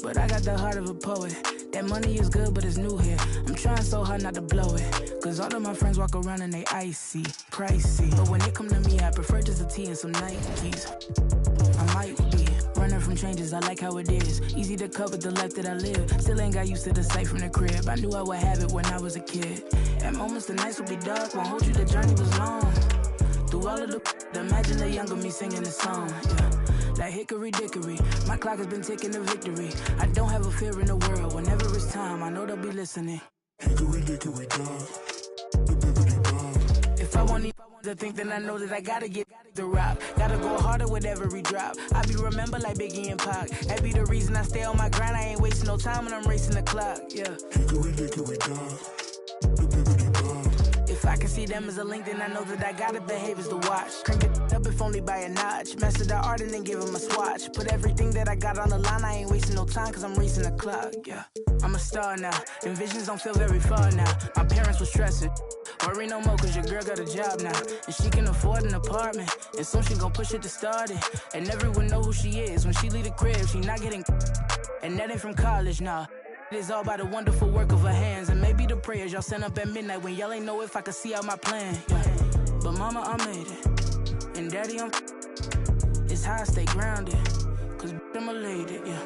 but I got the heart of a poet. That money is good, but it's new here. I'm trying so hard not to blow it, cause all of my friends walk around and they icy, pricey. But when it come to me, I prefer just a tee and some Nikes. I might be running from changes, I like how it is. Easy to cover the life that I live. Still ain't got used to the sight from the crib. I knew I would have it when I was a kid. At moments the nights would be dark, won't hold you, the journey was long. Through all of the imagine the younger me singing this song, yeah. Like hickory dickory, my clock has been ticking to victory. I don't have a fear in the world. Whenever it's time, I know they'll be listening. Hickory dickory dog. If I want to think, then I know that I gotta get the rock. Gotta go harder with every drop. I be remembered like Biggie and Pac. That be the reason I stay on my grind. I ain't wasting no time when I'm racing the clock, yeah. Hickory dickory dog. If I can see them as a link, then I know that I gotta behave as the watch. Crank it up if only by a notch. Master the art and then give him a swatch. Put everything that I got on the line. I ain't wasting no time cause I'm racing the clock, yeah. I'm a star now, and visions don't feel very far now. My parents were stressing. Worry no more cause your girl got a job now, and she can afford an apartment, and soon she gon' push it to start it. And everyone know who she is. When she leave the crib, she not getting and that ain't from college, nah. It is all by the wonderful work of her hands, and maybe the prayers y'all sent up at midnight when y'all ain't know if I could see out my plan, yeah. But mama, I made it, and daddy, it's how I stay grounded, cause I'm elated, yeah.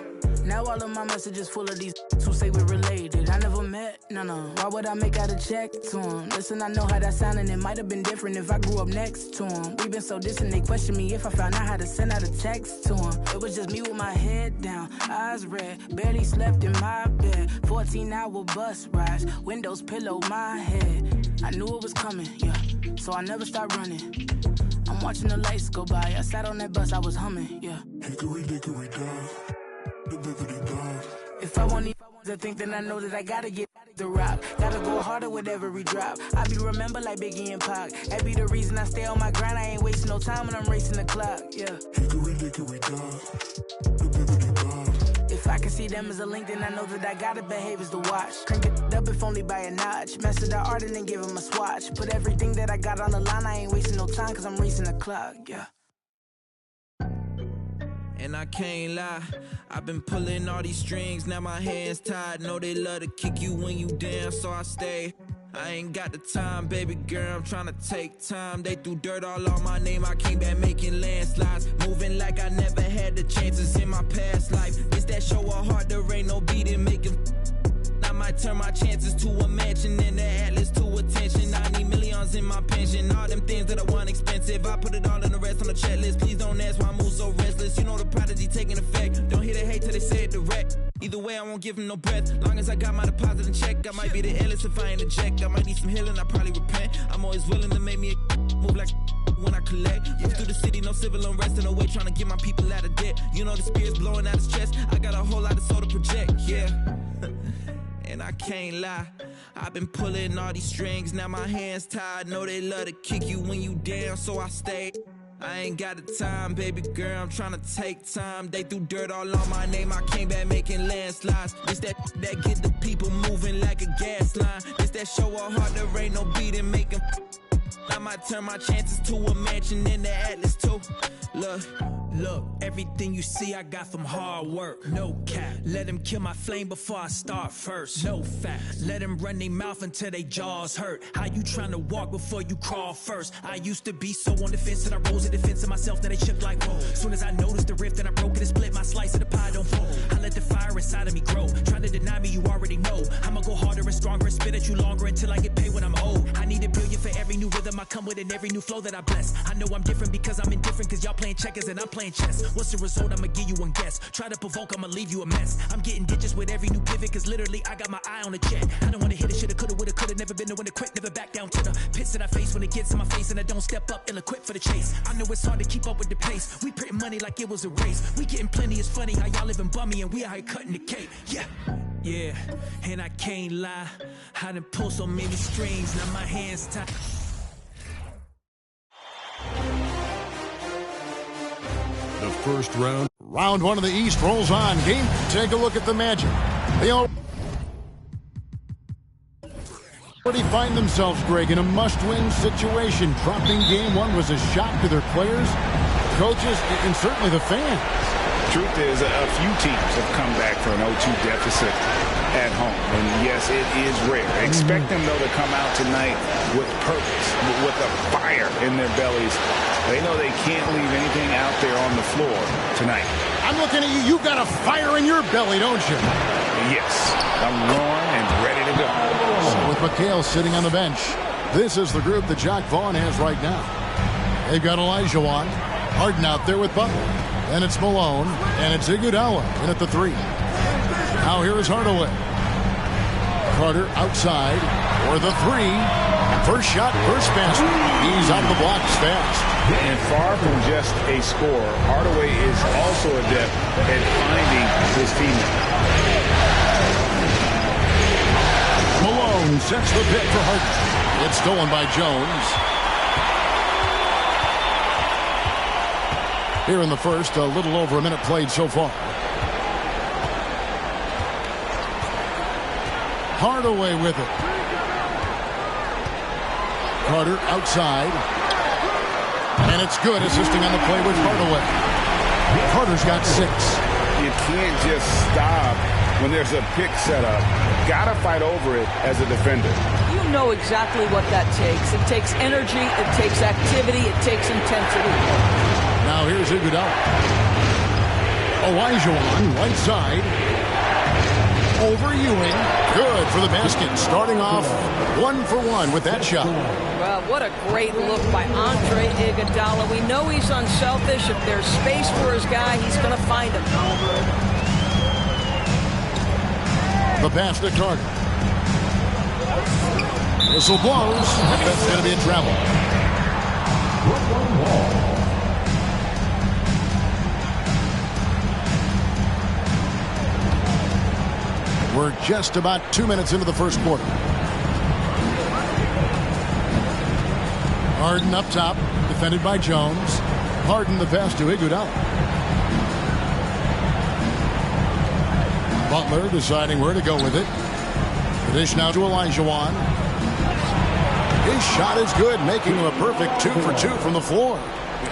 Now all of my messages full of these who say we're related. I never met, no. Why would I make out a check to him? Listen, I know how that sound, and it might have been different if I grew up next to him. We've been so distant, they question me if I found out how to send out a text to him. It was just me with my head down, eyes red, barely slept in my bed. 14-hour bus rides, windows pillow my head. I knew it was coming, yeah, so I never stopped running. I'm watching the lights go by, I sat on that bus, I was humming, yeah. Hickory dickory dog. If I want to think, then I know that I gotta get the rock. Gotta go harder with every drop. I be remembered like Biggie and Pac. That be the reason I stay on my grind. I ain't wasting no time when I'm racing the clock, yeah. Hickory dickory dog. If I can see them as a link, then I know that I gotta behave as the watch. Crank it up if only by a notch. Master the art and then give him a swatch. Put everything that I got on the line. I ain't wasting no time cause I'm racing the clock, yeah. And I can't lie, I've been pulling all these strings, now my hands tied. Know they love to kick you when you down, so I stay. I ain't got the time, baby girl, I'm tryna take time. They threw dirt all on my name, I came back making landslides. Moving like I never had the chances in my past life. It's that show of heart, there ain't no beating, making. I might turn my chances to a mansion and the Atlas to attention. I need millions in my pension, all them things that I want expensive. I put it all in the rest on the checklist. Please don't ask why I move so restless. You know the prodigy taking effect. Don't hear the hate till they say it direct. Either way, I won't give them no breath. Long as I got my deposit in check, I might be the illest if I ain't eject. I might need some healing, I probably repent. I'm always willing to make me a move like when I collect. Move through the city, no civil unrest, in no way trying to get my people out of debt. You know the spirit's blowing out his chest. I got a whole lot of soul to project, yeah. And I can't lie, I've been pulling all these strings, now my hands tied. Know they love to kick you when you down, so I stay. I ain't got the time, baby girl, I'm tryna take time. They threw dirt all on my name, I came back making landslides. It's that get the people moving like a gas line. It's that show of heart, there ain't no beating, making. I might turn my chances to a mansion in the Atlas too. Look, everything you see I got from hard work. No cap, let them kill my flame before I start first. No fast, let them run their mouth until they jaws hurt. How you tryna walk before you crawl first? I used to be so on the fence that I rose to defense of myself, now they shook like whoa. Soon as I noticed the rift and I broke it and split, my slice of the pie don't fold. I let the fire inside of me grow. Trying to deny me, you already know. I'ma go harder and stronger and spit at you longer until I get paid when I'm old. I need $1 billion for every new rhythm I come with and every new flow that I bless. I know I'm different because I'm indifferent, cause y'all playing checkers and I'm playing chess. What's the result? I'ma give you one guess. Try to provoke, I'ma leave you a mess. I'm getting ditches with every new pivot, cause literally I got my eye on the check. I don't wanna hit it, shoulda, coulda, woulda, coulda. Never been the one to quit, never back down to the pits that I face when it gets in my face and I don't step up, ill-equipped for the chase. I know it's hard to keep up with the pace. We printing money like it was a race. We getting plenty, it's funny how y'all living bummy and we out here cutting the cake. Yeah, and I can't lie, I done pull so many strings, now my hands tied. The first round. Round one of the East rolls on. Game. Take a look at the Magic. They already find themselves, Greg, in a must-win situation. Dropping game one was a shock to their players, coaches, and certainly the fans. truth is, a few teams have come back for an 0-2 deficit at home. And yes, it is rare. Expect them, though, to come out tonight with purpose, with a fire in their bellies. They know they can't leave anything out there on the floor tonight. I'm looking at you. You've got a fire in your belly, don't you? Yes, I'm roaring and ready to go. So with McHale sitting on the bench, this is the group that Jacque Vaughn has right now. They've got Olajuwon, Harden out there with Butler. And it's Malone, and it's Iguodala in at the 3. Now here is Hardaway. Carter outside for the 3. First shot, first basket. He's out of the blocks fast. And far from just a scorer, Hardaway is also adept at finding his teammate. Malone sets the pick for Harden. It's stolen by Jones. Here in the first, a little over a minute played so far. Hardaway with it. Carter outside. And it's good, assisting on the play with Hardaway. Carter's got 6. You can't just stop when there's a pick set up. Gotta fight over it as a defender. You know exactly what that takes. It takes energy, it takes activity, it takes intensity. Now here's Iguodala. Olajuwon, right side. Over Ewing. Good for the basket. Starting off 1 for 1 with that shot. Well, what a great look by Andre Iguodala. We know he's unselfish. If there's space for his guy, he's going to find him. The pass to Carter. Whistle blows. That's going to be a travel. We're just about 2 minutes into the first quarter. Harden up top, defended by Jones. Harden the pass to Iguodala. Butler deciding where to go with it. The dish now to Olajuwon. His shot is good, making him a perfect 2 for 2 from the floor.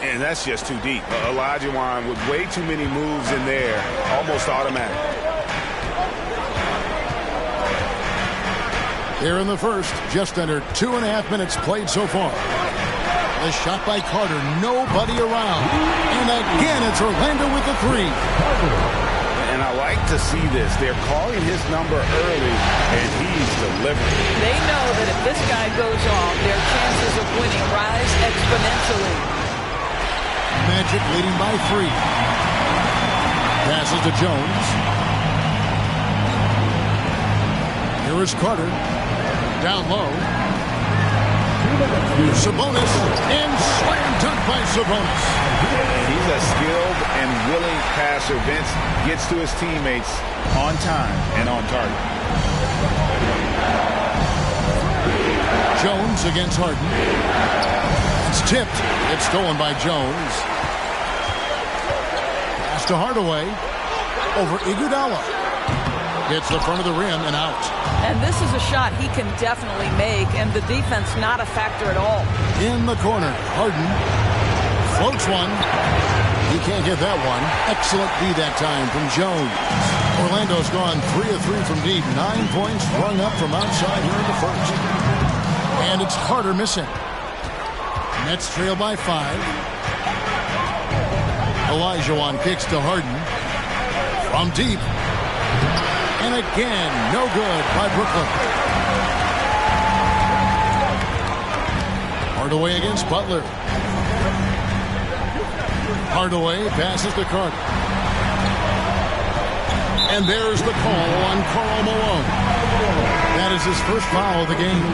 And that's just too deep. Olajuwon with way too many moves in there, almost automatic. Here in the first, just under 2.5 minutes played so far. The shot by Carter, nobody around. And again, it's Orlando with the 3. And I like to see this. They're calling his number early, and he's delivering. They know that if this guy goes off, their chances of winning rise exponentially. Magic leading by 3. Passes to Jones. Here is Carter. Down low. Sabonis, and slam dunk by Sabonis. He's a skilled and willing passer. Vince gets to his teammates on time and on target. Jones against Harden. It's tipped. It's stolen by Jones. Pass to Hardaway. Over Iguodala. Hits the front of the rim and out. And this is a shot he can definitely make, and the defense not a factor at all. In the corner, Harden floats one. He can't get that one. Excellent D that time from Jones. Orlando's gone 3 of 3 from deep. 9 points rung up from outside here in the first. And it's Carter missing. Nets trail by 5. Olajuwon kicks to Harden. From deep. And again, no good by Brooklyn. Hardaway against Butler. Hardaway passes to Carter. And there's the call on Karl Malone. That is his first foul of the game.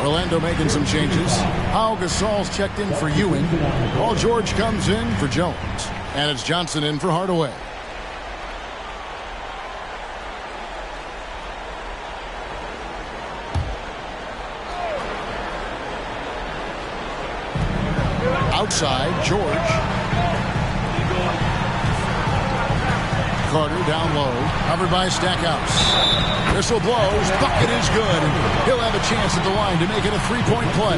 Orlando making some changes. Pau Gasol's checked in for Ewing. Paul George comes in for Jones. And it's Johnson in for Hardaway. Outside, George. Carter down low, covered by Stackhouse. Whistle blows, bucket is good. He'll have a chance at the line to make it a 3-point play.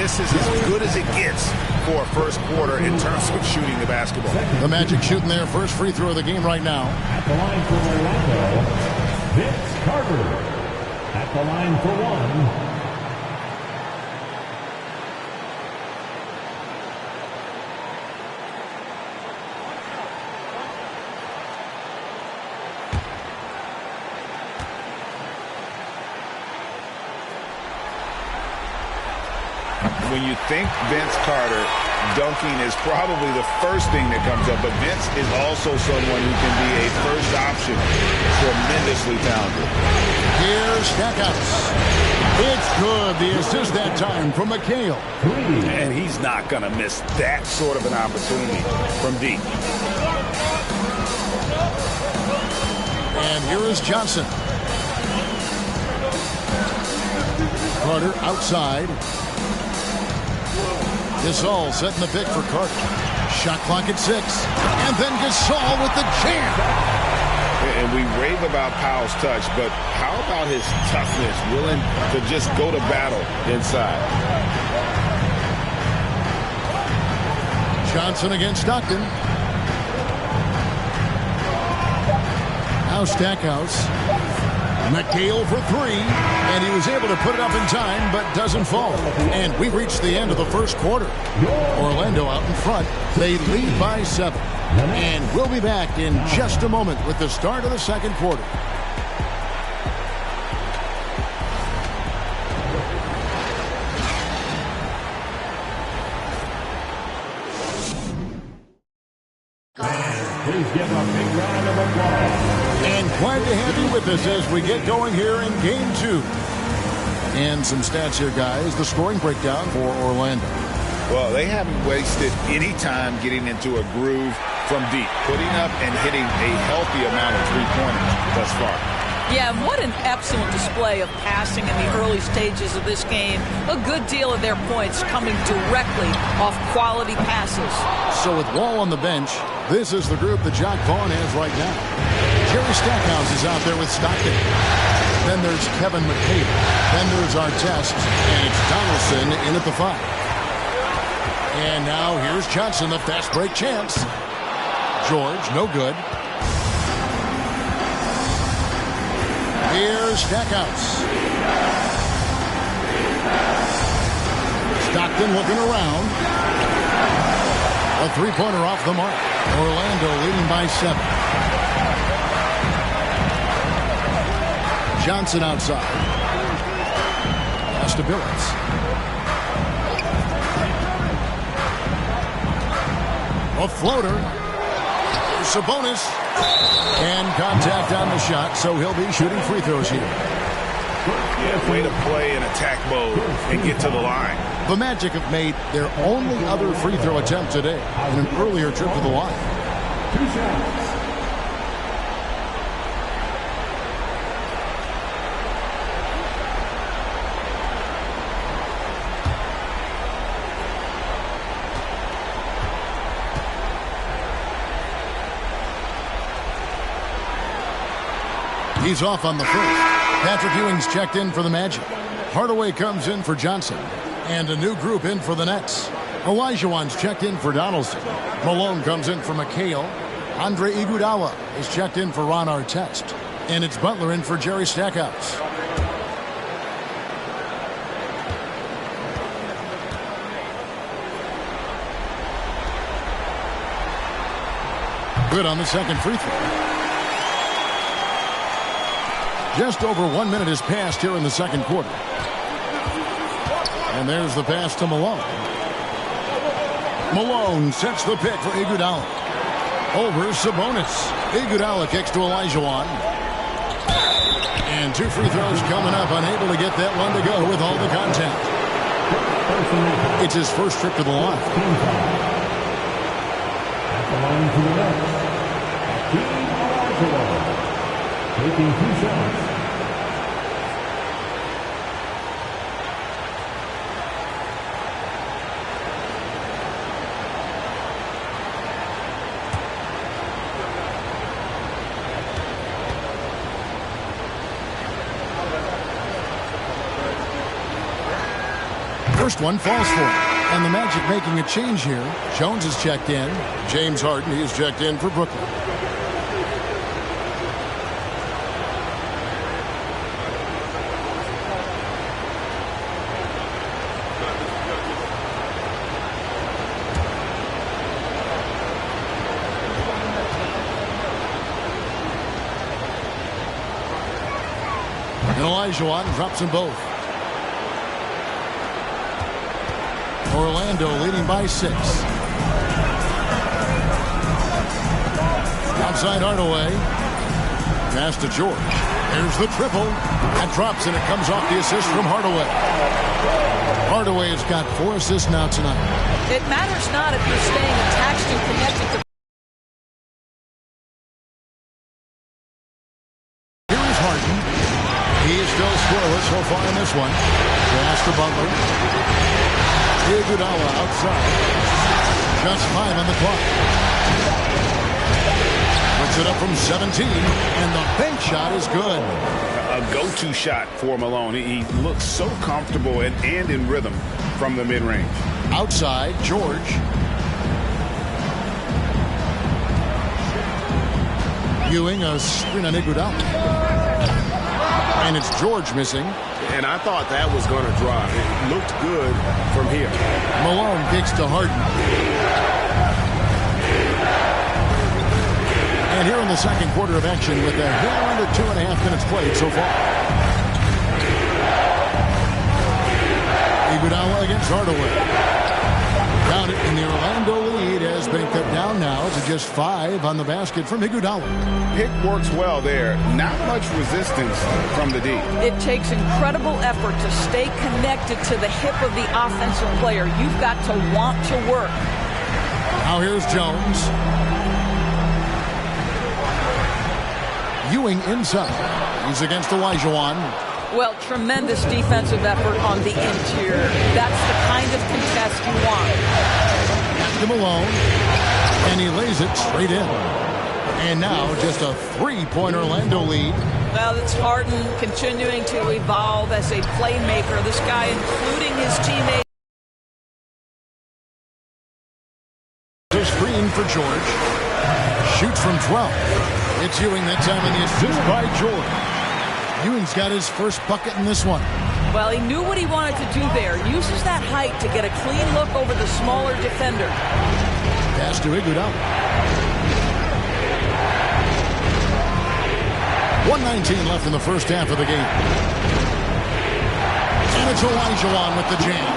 This is as good as it gets for a first quarter in terms of shooting the basketball. The Magic shooting their first free throw of the game right now. At the line for Orlando, Vince Carter. At the line for one. When you think Vince Carter, dunking is probably the first thing that comes up, but Vince is also someone who can be a first option, tremendously talented. Here's Stackhouse. It's good. The assist that time from McHale. And he's not going to miss that sort of an opportunity from deep. And here is Johnson. Carter outside. Gasol setting the pick for Carter. Shot clock at 6. And then Gasol with the jam. And we rave about Powell's touch, but how about his toughness, willing to just go to battle inside? Johnson against Stockton. Now Stackhouse. McHale for 3, and he was able to put it up in time, but doesn't fall. And we reached the end of the first quarter. Orlando out in front. They lead by 7. And we'll be back in just a moment with the start of the second quarter. Please give a big round of applause. And glad to have you with us as we get going here in Game 2. And some stats here, guys. The scoring breakdown for Orlando. Well, they haven't wasted any time getting into a groove from deep, putting up and hitting a healthy amount of three-pointers thus far. Yeah, what an excellent display of passing in the early stages of this game. A good deal of their points coming directly off quality passes. So with Wall on the bench, this is the group that Jacque Vaughn has right now. Jerry Stackhouse is out there with Stockton. Then there's Kevin McHale. Then there's Artest. And it's Donaldson in at the 5. And now here's Johnson, the fast break chance. George, no good. Here's Stackhouse. Stockton looking around. A three-pointer off the mark. Orlando leading by 7. Johnson outside. Pass to Billings. A floater. Sabonis. And contact on the shot, so he'll be shooting free throws here. Yeah, way to play in attack mode and get to the line. The Magic have made their only other free throw attempt today in an earlier trip to the line. 2 shots. He's off on the first. Patrick Ewing's checked in for the Magic. Hardaway comes in for Johnson. And a new group in for the Nets. Olajuwon's checked in for Donaldson. Malone comes in for McHale. Andre Iguodala is checked in for Ron Artest. And it's Butler in for Jerry Stackhouse. Good on the second free throw. Just over 1 minute has passed here in the second quarter. And there's the pass to Malone. Malone sets the pick for Iguodala. Over Sabonis. Iguodala kicks to Olajuwon. And 2 free throws coming up. Unable to get that one to go with all the contact. It's his first trip to the line. At the line to the Nets, Hakeem Olajuwon. Taking 2 shots. First one falls for him. And the Magic making a change here. Jones is checked in. James Harden, he is checked in for Brooklyn. And Olajuwon drops them both. Orlando leading by 6. Outside Hardaway. Pass to George. There's the triple. And drops, and it comes off the assist from Hardaway. Hardaway has got 4 assists now tonight. It matters not if you're staying attached and connected to. Here is Harden. He is still scoreless so far in this one. Pass to Butler. Iguodala outside. Just 5 on the clock. Puts it up from 17, and the bank shot is good. A go-to shot for Malone. He looks so comfortable and in rhythm from the mid-range. Outside, George. Ewing a screen on Iguodala. And it's George missing. And I thought that was going to drive. It looked good from here. Malone kicks to Harden. And here in the second quarter of action with a little under 2.5 minutes played so far. Iguodala against Hardaway. Down it, and the Orlando lead has been cut down now to just 5 on the basket from Iguodala. Pick works well there. Not much resistance from the D. It takes incredible effort to stay connected to the hip of the offensive player. You've got to want to work. Now here's Jones. Ewing inside. He's against Olajuwon. Well, tremendous defensive effort on the interior. That's the kind of contest you want. To Malone, and he lays it straight in. And now just a 3-point Orlando lead. Well, it's Harden continuing to evolve as a playmaker. This guy, including his teammates. A screen for George. Shoots from 12. It's Ewing that time, and the assist by George. Ewing's got his first bucket in this one. Well, he knew what he wanted to do there. Uses that height to get a clean look over the smaller defender. Pass to Iguodala. 1:19 left in the first half of the game. And it's Olajuwon with the jam.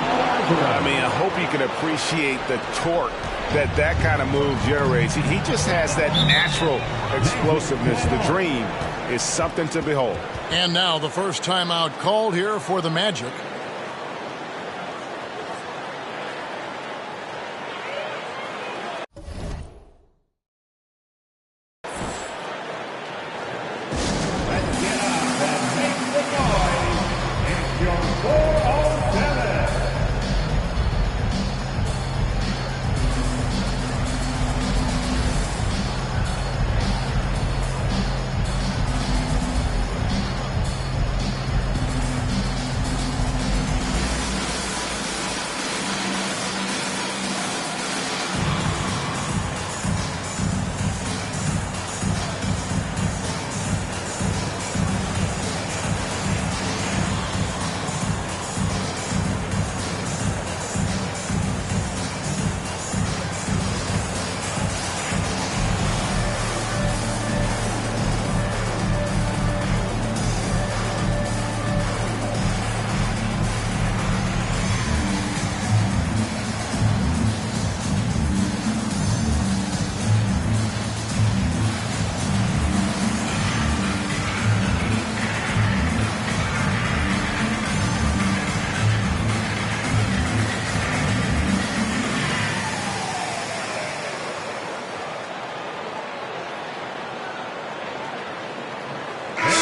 I mean, I hope you can appreciate the torque that kind of move generates. He just has that natural explosiveness. The dream is something to behold. And now the first timeout called here for the Magic.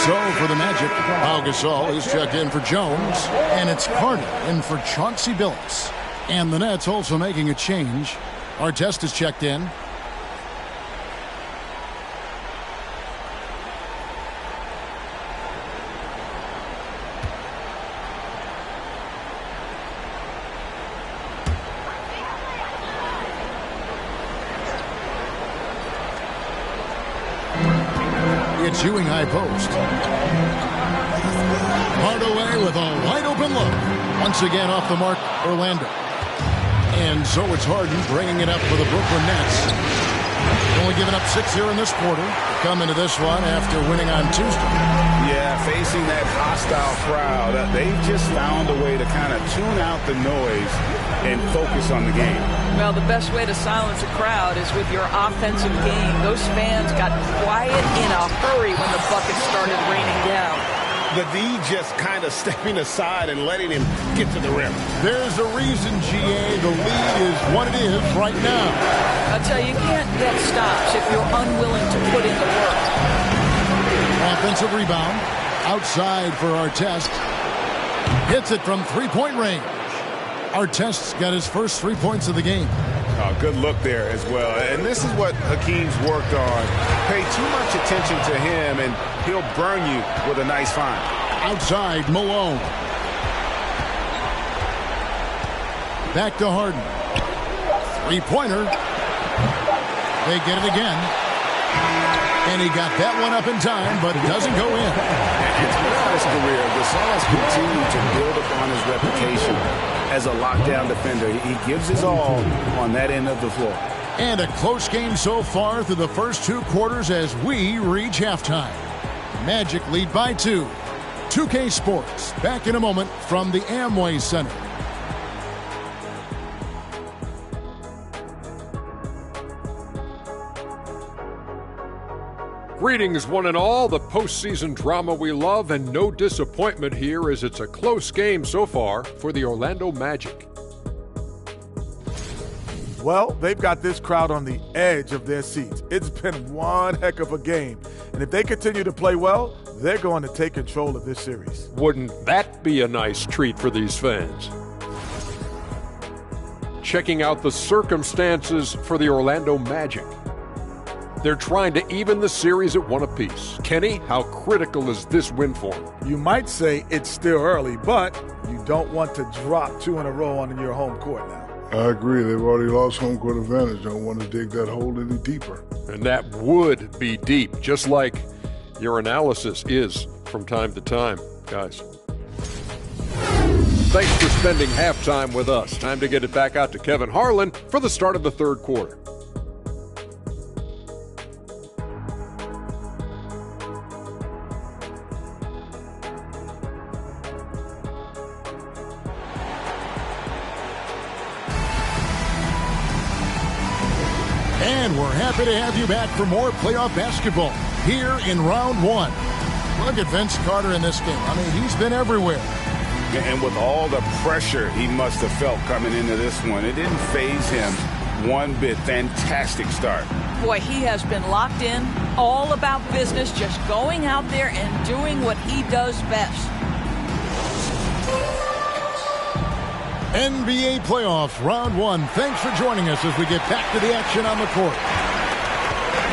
So for the Magic, Pau Gasol is checked in for Jones, and it's Carter in for Chauncey Billups. And the Nets also making a change. Artest is checked in. It's Ewing high post. Hardaway with a wide open look. Once again off the mark, Orlando. And so it's Harden bringing it up for the Brooklyn Nets. Only giving up 6 here in this quarter. Come into this one after winning on Tuesday. Yeah, facing that hostile crowd, they've just found a way to kind of tune out the noise and focus on the game. Well, the best way to silence a crowd is with your offensive game. Those fans got quiet in a hurry when the buckets started raining down. The D just kind of stepping aside and letting him get to the rim. There's a reason, GA, the lead is what it is right now. I'll tell you, you can't get stops if you're unwilling to put in the work. Offensive rebound. Outside for Artest. Hits it from three-point range. Artest's got his first 3 points of the game. Good look there as well. And this is what Hakeem's worked on. Pay too much attention to him, and he'll burn you with a nice find. Outside, Malone. Back to Harden. Three-pointer. They get it again. And he got that one up in time, but it doesn't go in. And throughout his career, Gasol has continued to build upon his reputation as a lockdown defender. He gives his all on that end of the floor. And a close game so far through the first 2 quarters as we reach halftime. Magic lead by 2. 2K Sports, back in a moment from the Amway Center. Greetings, one and all. The postseason drama we love, and no disappointment here as it's a close game so far for the Orlando Magic. Well, they've got this crowd on the edge of their seats. It's been one heck of a game. And if they continue to play well, they're going to take control of this series. Wouldn't that be a nice treat for these fans? Checking out the circumstances for the Orlando Magic. They're trying to even the series at 1 apiece. Kenny, how critical is this win for them? You might say it's still early, but you don't want to drop 2 in a row on your home court now. I agree. They've already lost home court advantage. Don't want to dig that hole any deeper. And that would be deep, just like your analysis is from time to time, guys. Thanks for spending halftime with us. Time to get it back out to Kevin Harlan for the start of the third quarter. And we're happy to have you back for more playoff basketball here in round 1. Look at Vince Carter in this game. I mean, he's been everywhere. And with all the pressure he must have felt coming into this one, it didn't faze him one bit. Fantastic start. Boy, he has been locked in, all about business, just going out there and doing what he does best. NBA playoffs, round 1. Thanks for joining us as we get back to the action on the court.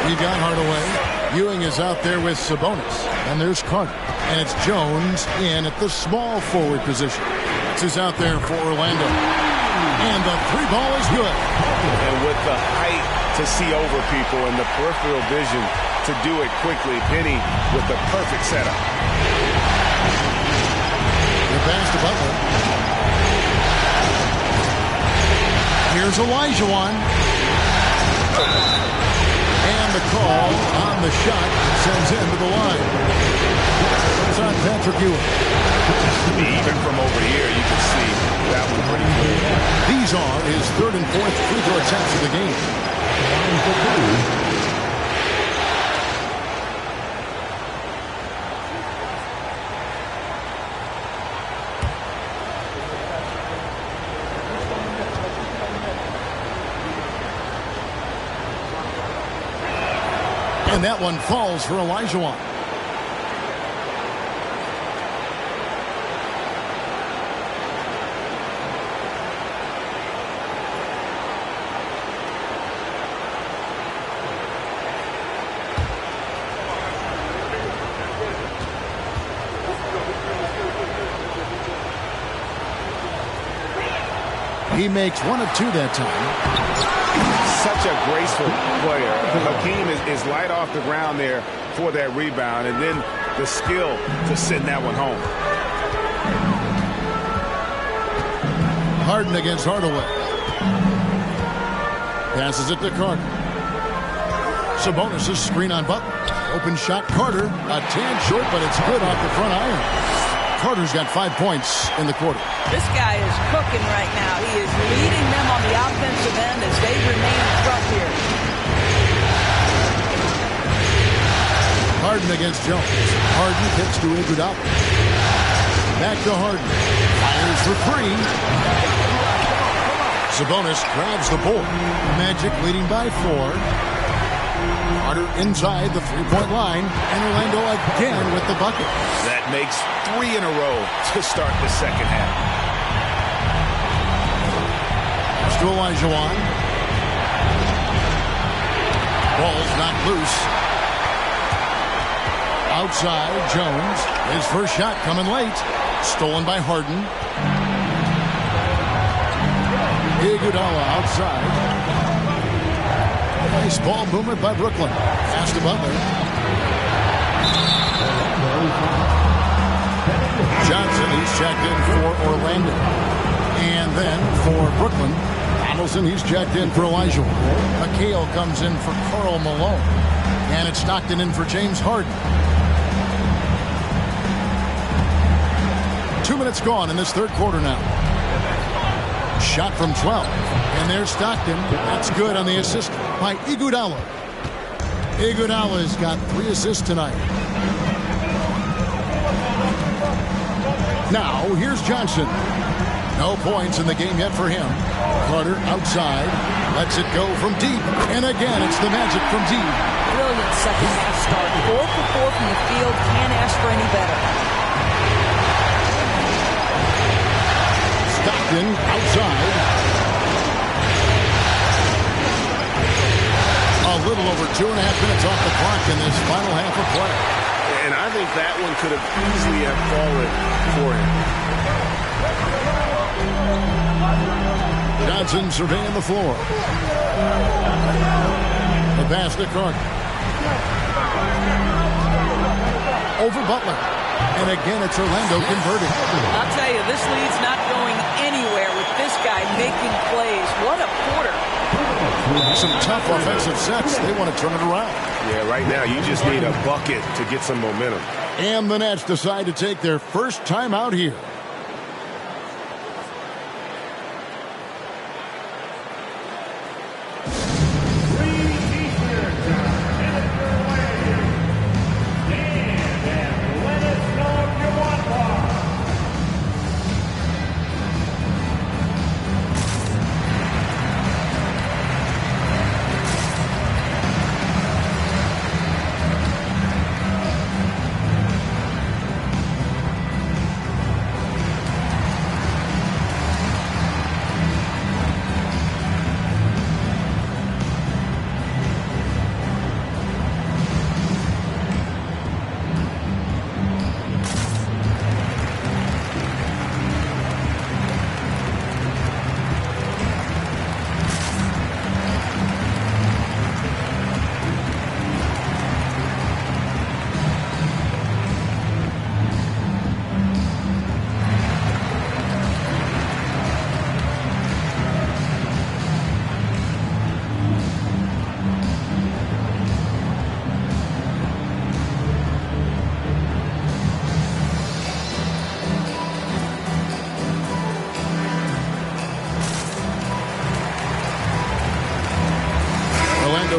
We got Hardaway. Ewing is out there with Sabonis. And there's Carter. And it's Jones in at the small forward position. This is out there for Orlando. And the 3 ball is good. And with the height to see over people and the peripheral vision to do it quickly, Penny with the perfect setup. The pass to Butler. Here's Olajuwon. And the call on the shot sends him to the line. It's on Patrick Ewing. Even from over here, you can see that one pretty clear. These are his 3rd and 4th free throw attempts of the game. And that one falls for Olajuwon. He makes 1 of 2 that time. Such a graceful player. Hakeem is light off the ground there, for that rebound, and then the skill to send that one home. Harden against Hardaway. Passes it to Carter. Sabonis' screen on Butler. Open shot, Carter. A tad short, but it's good off the front iron. Carter's got 5 points in the quarter. This guy is cooking right now. He is leading them on the offensive end as they remain in front here. Harden against Jones. Harden kicks to Iguodala. Back to Harden. Fires for three. Sabonis grabs the board. Magic leading by 4. Carter inside the three-point line. And Orlando again with the bucket. That makes 3 in a row to start the second half. To Olajuwon. Ball's not loose. Outside, Jones. His first shot coming late. Stolen by Harden. Iguodala outside. Nice ball movement by Brooklyn. Pass to Butler. Johnson, he's checked in for Orlando. And then for Brooklyn, Donaldson, he's checked in for Elijah. McHale comes in for Karl Malone. And it's Stockton in for James Harden. 2 minutes gone in this third quarter now. Shot from 12. And there's Stockton. That's good on the assist by Iguodala. Iguodala's got 3 assists tonight. Now, here's Johnson. No points in the game yet for him. Carter outside. Lets it go from deep. And again, it's the Magic from deep. Brilliant second half start. 4 for 4 from the field. Can't ask for any better. Stockton outside. A little over 2.5 minutes off the clock in this final half of play. And I think that one could have easily have fallen for him. Johnson surveying the floor. The pass to Carter. Over Butler. And again, it's Orlando converting. I'll tell you, this lead's not going anywhere with this guy making plays. What a quarter. Some tough offensive sets. They want to turn it around. Yeah, right now you just need a bucket to get some momentum. And the Nets decide to take their first time out here.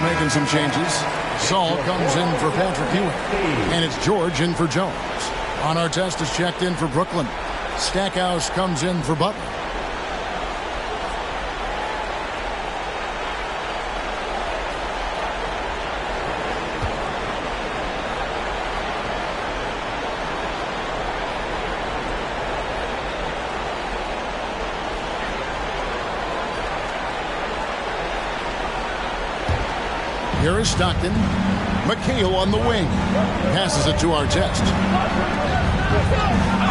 Making some changes. Saul comes in for Patrick Ewing. And it's George in for Jones. On our test is checked in for Brooklyn. Stackhouse comes in for Butler. Here is Stockton. McHale on the wing. Passes it to Artest.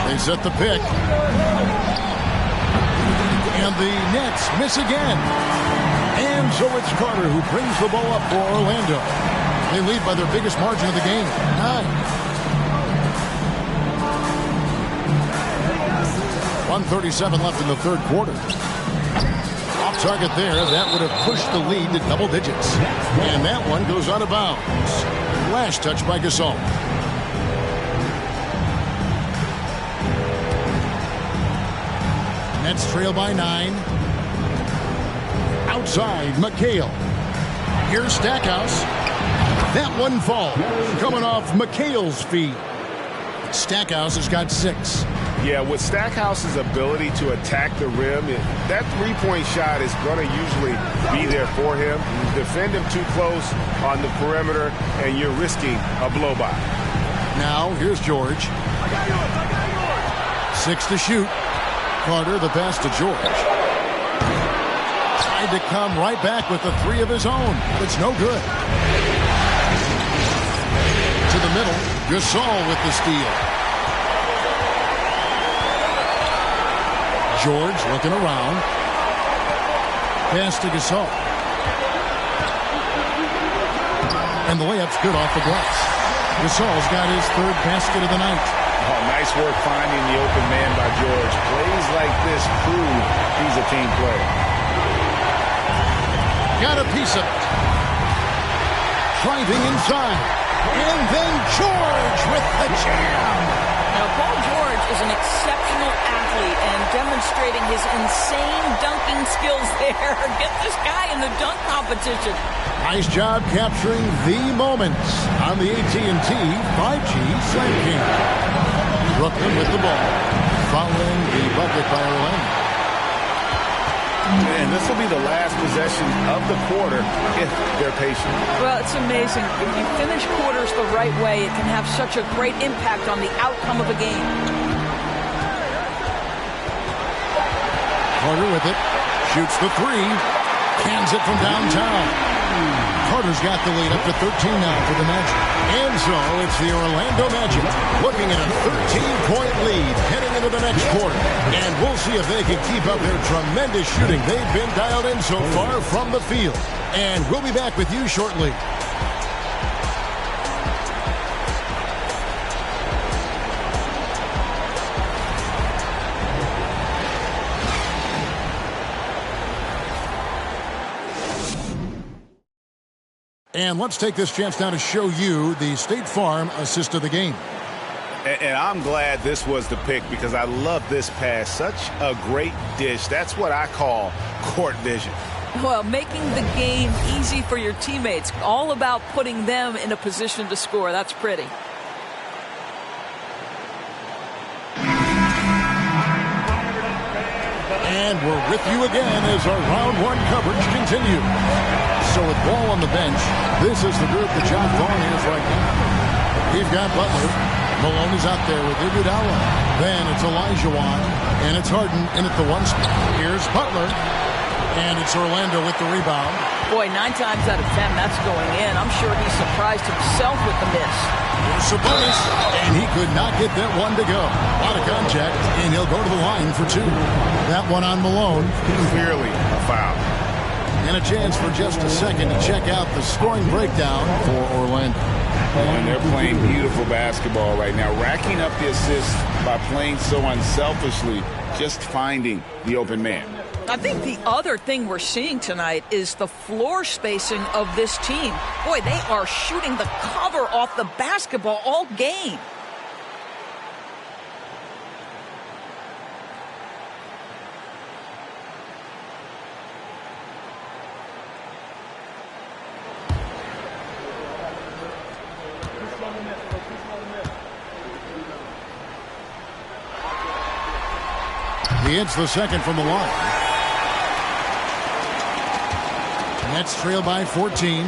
They set the pick. And the Nets miss again. And so it's Carter who brings the ball up for Orlando. They lead by their biggest margin of the game, 9. 1:37 left in the third quarter. Off target there. That would have pushed the lead to double digits. And that one goes out of bounds. Last touch by Gasol. Nets trail by 9. Outside, McHale. Here's Stackhouse. That one falls. Coming off McHale's feet. Stackhouse has got 6. Yeah, with Stackhouse's ability to attack the rim, that three-point shot is going to usually be there for him. Defend him too close on the perimeter, and you're risking a blow-by. Now, here's George. 6 to shoot. Carter, the pass to George. Tried to come right back with the 3 of his own. It's no good. To the middle, Gasol with the steal. George looking around. Pass to Gasol. And the layup's good off the glass. Gasol's got his 3rd basket of the night. Oh, nice work finding the open man by George. Plays like this prove he's a team player. Got a piece of it. Driving inside. And then George with the jam. Now, Paul George is an exceptional athlete and demonstrating his insane dunking skills there. Get this guy in the dunk competition. Nice job capturing the moments on the AT&T 5G Slam King. Brooklyn with the ball, following the bucket by Orlando. And this will be the last possession of the quarter if they're patient. Well, it's amazing. If you finish quarters the right way, it can have such a great impact on the outcome of a game. Carter with it, shoots the 3, cans it from downtown. Carter's got the lead up to 13 now for the Magic. And so it's the Orlando Magic looking at a 13-point lead heading into the next quarter. And we'll see if they can keep up their tremendous shooting they've been dialed in so far from the field. And we'll be back with you shortly. And let's take this chance now to show you the State Farm assist of the game. And I'm glad this was the pick because I love this pass. Such a great dish. That's what I call court vision. Well, making the game easy for your teammates. All about putting them in a position to score. That's pretty. And we're with you again as our round 1 coverage continues. So with ball on the bench, this is the group that Jacque Vaughn is right now. We've got Butler. Malone is out there with Iguodala. Then it's Olajuwon. And it's Harden in at the 1 spot. Here's Butler. And it's Orlando with the rebound. Boy, 9 times out of 10, that's going in. I'm sure he's surprised himself with the miss. Here's Sabonis. And he could not get that one to go. A lot of contact. And he'll go to the line for 2. That one on Malone. Clearly a foul. And a chance for just a second to check out the scoring breakdown for Orlando. And they're playing beautiful basketball right now, racking up the assists by playing so unselfishly, just finding the open man. I think the other thing we're seeing tonight is the floor spacing of this team. Boy, they are shooting the cover off the basketball all game. He hits the second from the line. Nets trail by 14.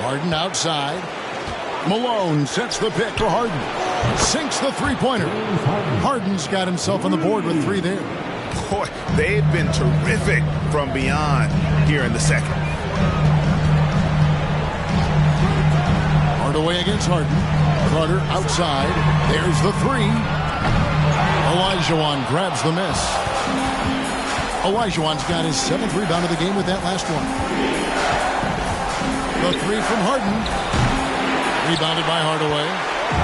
Harden outside. Malone sets the pick for Harden. Sinks the three-pointer. Harden's got himself on the board with 3 there. Boy, they've been terrific from beyond here in the second. Hardaway against Harden. Carter outside. There's the 3. Olajuwon grabs the miss. Olajuwon's got his 7th rebound of the game with that last one. The three from Harden. Rebounded by Hardaway.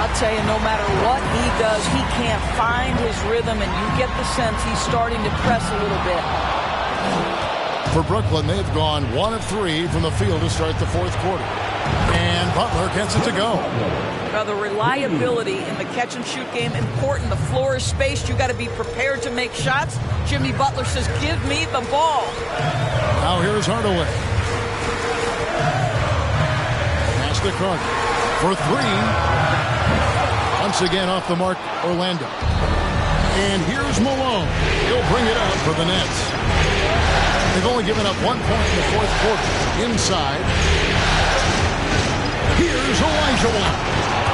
I'll tell you, no matter what he does, he can't find his rhythm, and you get the sense he's starting to press a little bit. For Brooklyn, they've gone 1 of 3 from the field to start the fourth quarter. And Butler gets it to go. Now, the reliability in the catch-and-shoot game, important. The floor is spaced. You got to be prepared to make shots. Jimmy Butler says, give me the ball. Now here's Hardaway. Pass to Carter for 3. Once again off the mark, Orlando. And here's Malone. He'll bring it up for the Nets. They've only given up 1 point in the fourth quarter. Inside. Here's Olajuwon.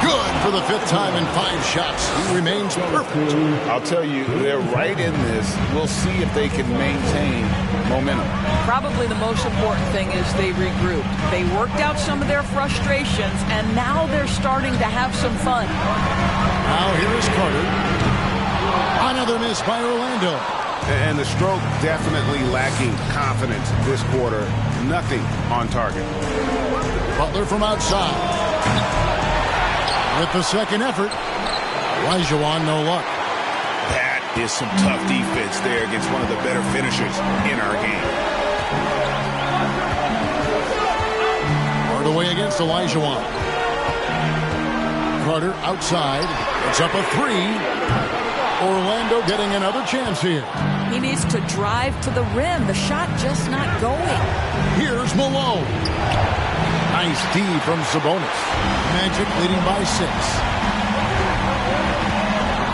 Good for the 5th time in 5 shots. He remains perfect. I'll tell you, they're right in this. We'll see if they can maintain momentum. Probably the most important thing is they regrouped. They worked out some of their frustrations, and now they're starting to have some fun. Now here is Carter. Another miss by Orlando. And the stroke definitely lacking confidence this quarter. Nothing on target. Butler from outside. With the second effort, Olajuwon no luck. That is some tough defense there against one of the better finishers in our game. Hardaway against Olajuwon. Carter outside. It's up a 3. Orlando getting another chance here. He needs to drive to the rim. The shot just not going. Here's Malone. Nice D from Sabonis. Magic leading by 6.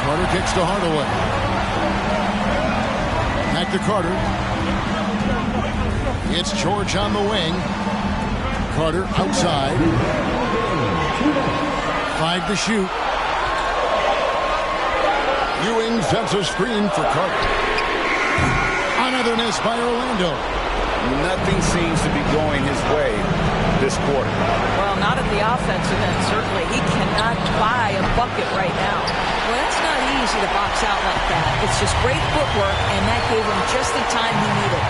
Carter kicks to Hardaway. Back to Carter. It's George on the wing. Carter outside. 5 to shoot. Ewing sets a screen for Carter. Another miss by Orlando. Nothing seems to be going his way this quarter. Well, not at the offensive end, certainly. He cannot buy a bucket right now. Well, that's not easy to box out like that. It's just great footwork, and that gave him just the time he needed.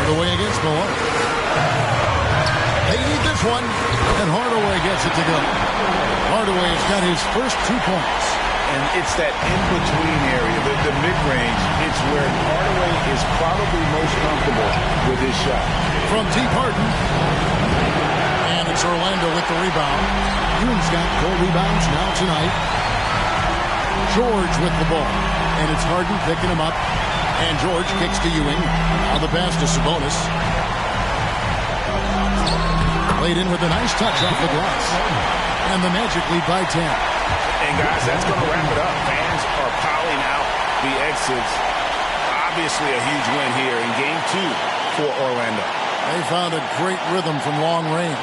Hardaway against Malone. They need this one, and Hardaway gets it to go. Hardaway has got his first 2 points. And it's that in-between area, the mid-range. It's where Hardaway is probably most comfortable with his shot. From T. Harden. And it's Orlando with the rebound. Ewing's got 4 rebounds now tonight. George with the ball. And it's Harden picking him up. And George kicks to Ewing. Now the pass to Sabonis. Played in with a nice touch off the glass. And the Magic lead by 10. And guys, that's going to wrap it up. Fans are piling out the exits. Obviously a huge win here in Game 2 for Orlando. They found a great rhythm from long range.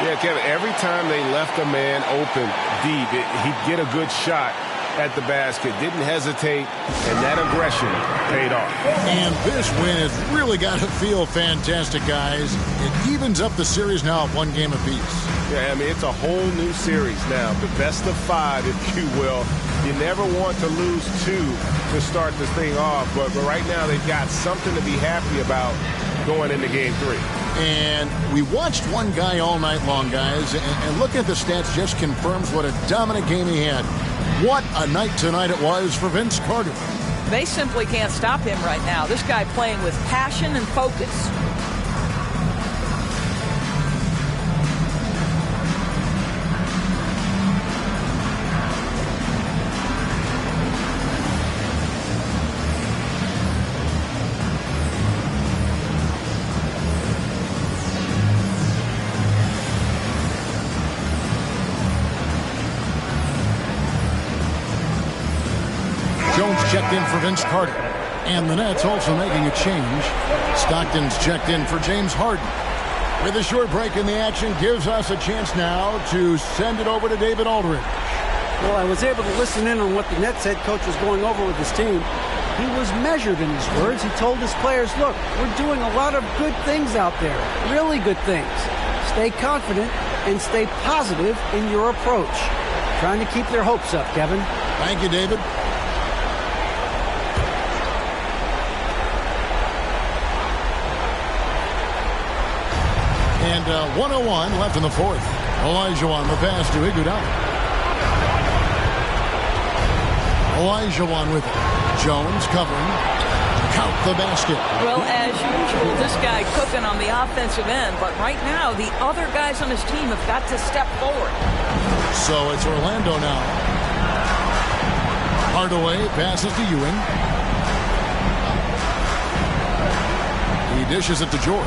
Yeah, Kevin, every time they left a man open deep, he'd get a good shot at the basket. Didn't hesitate, and that aggression paid off. And this win has really got to feel fantastic, guys. It evens up the series now at 1 game apiece. Yeah, I mean, it's a whole new series now. The best of 5, if you will. You never want to lose 2 to start this thing off, but right now they've got something to be happy about going into Game 3. And we watched one guy all night long, guys, and looking at the stats just confirms what a dominant game he had. What a night tonight it was for Vince Carter. They simply can't stop him right now. This guy playing with passion and focus. Jones checked in for Vince Carter. And the Nets also making a change. Stockton's checked in for James Harden. With a short break in the action, gives us a chance now to send it over to David Aldridge. Well, I was able to listen in on what the Nets head coach was going over with his team. He was measured in his words. He told his players, look, we're doing a lot of good things out there, really good things. Stay confident and stay positive in your approach. Trying to keep their hopes up, Kevin. Thank you, David. And 1:01 left in the fourth. Olajuwon the pass to Iguodala. Olajuwon with it. Jones covering. Count the basket. Well, as usual, this guy cooking on the offensive end. But right now, the other guys on his team have got to step forward. So it's Orlando now. Hardaway passes to Ewing. He dishes it to George.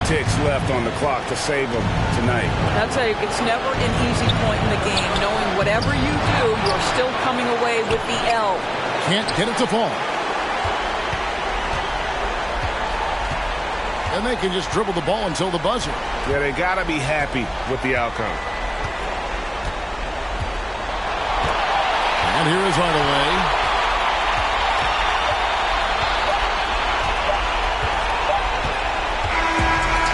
Ticks left on the clock to save them tonight. That's it's never an easy point in the game, knowing whatever you do, you're still coming away with the L. Can't get it to fall. And they can just dribble the ball until the buzzer. Yeah, they got to be happy with the outcome. And here is Hardaway.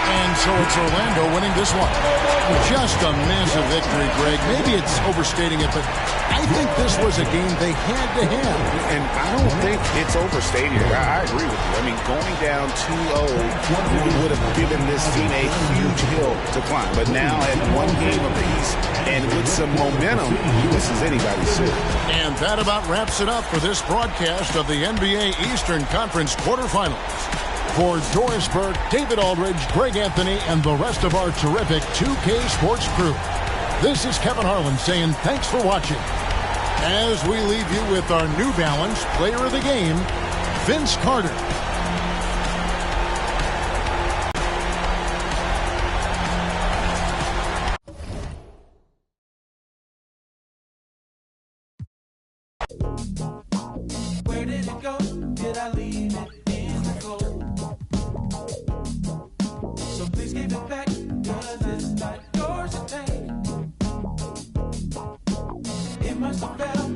And so it's Orlando winning this one. Just a massive victory, Greg. Maybe it's overstating it, but I think this was a game they had to have. And I don't think it's overstating it. I agree with you. I mean, going down 2-0 would have given this team a huge hill to climb. But now at one game apiece and with some momentum, this is anybody's suit. And that about wraps it up for this broadcast of the NBA Eastern Conference quarterfinals. For Doris Burke, David Aldridge, Greg Anthony, and the rest of our terrific 2K Sports crew, this is Kevin Harlan saying thanks for watching. As we leave you with our New Balance Player of the Game, Vince Carter. Where did it go? Did I leave it in the cold? So please give it back, 'cause it's not yours to take. It must have fell